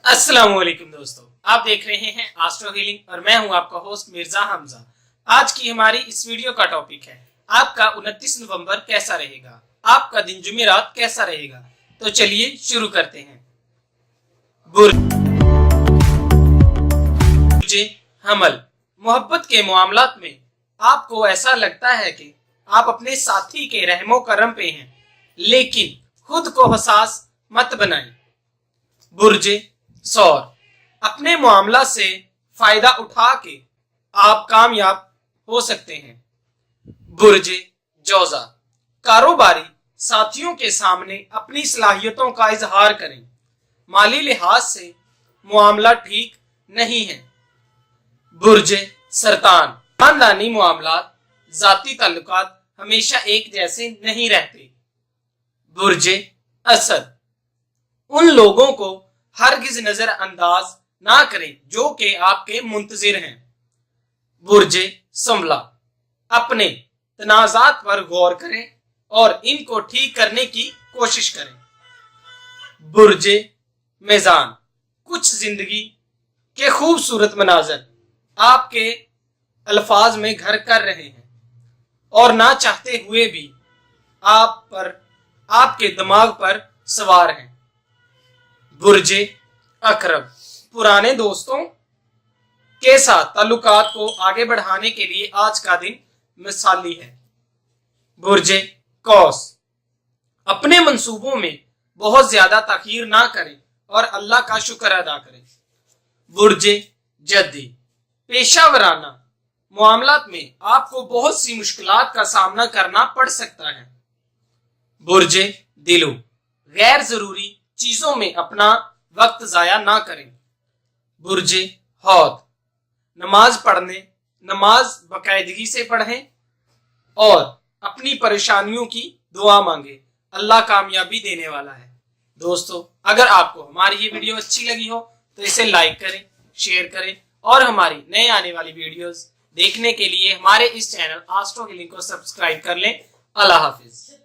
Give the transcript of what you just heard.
अस्सलाम वालेकुम दोस्तों, आप देख रहे हैं एस्ट्रो हीलिंग और मैं हूं आपका होस्ट मिर्जा हमजा। आज की हमारी इस वीडियो का टॉपिक है आपका 29 नवंबर कैसा रहेगा, आपका दिन जुमेरात कैसा रहेगा। तो चलिए शुरू करते हैं। बुर्जे हमल, मोहब्बत के मामलात में आपको ऐसा लगता है कि आप अपने साथी के रहमो करम पे हैं, लेकिन खुद को हसास मत बनाएं। बुर्जे सौर, अपने मामला से फायदा उठा के आप कामयाब हो सकते हैं। बुर्जे जौजा, कारोबारी साथियों के सामने अपनी सलाहियतों का इजहार करें। माली लिहाज से मामला ठीक नहीं है। बुर्जे सरतान, खानदानी मामलात, जाती ताल्लुकात हमेशा एक जैसे नहीं रहते। बुर्जे असद, उन लोगों को हरगिज नजरअंदाज ना करें जो कि आपके मुंतजिर हैं। बुर्जे संवला, अपने तनाजात पर गौर करें और इनको ठीक करने की कोशिश करें। बुर्जे मेजान, कुछ जिंदगी के खूबसूरत मनाजर आपके अल्फाज में घर कर रहे हैं और ना चाहते हुए भी आपके दिमाग पर सवार हैं। बुर्जे अकरब, पुराने दोस्तों के साथ ताल्लुकात को आगे बढ़ाने के लिए आज का दिन मिसाली है। बुर्जे कौस, अपने मंसूबों में बहुत ज्यादा ताखीर ना करें और अल्लाह का शुक्र अदा करें। बुर्जे जद्दी, पेशा वराना मामलात में आपको बहुत सी मुश्किलात का सामना करना पड़ सकता है। बुर्जे दिलो, गैर जरूरी चीजों में अपना वक्त जाया ना करें। बुर्जे हौद, नमाज बाकायदगी से पढ़ें और अपनी परेशानियों की दुआ मांगे, अल्लाह कामयाबी देने वाला है। दोस्तों, अगर आपको हमारी ये वीडियो अच्छी लगी हो तो इसे लाइक करें, शेयर करें और हमारी नए आने वाली वीडियोस देखने के लिए हमारे इस चैनल एस्ट्रो हीलिंग को सब्सक्राइब कर लें। अल्लाह हाफिज।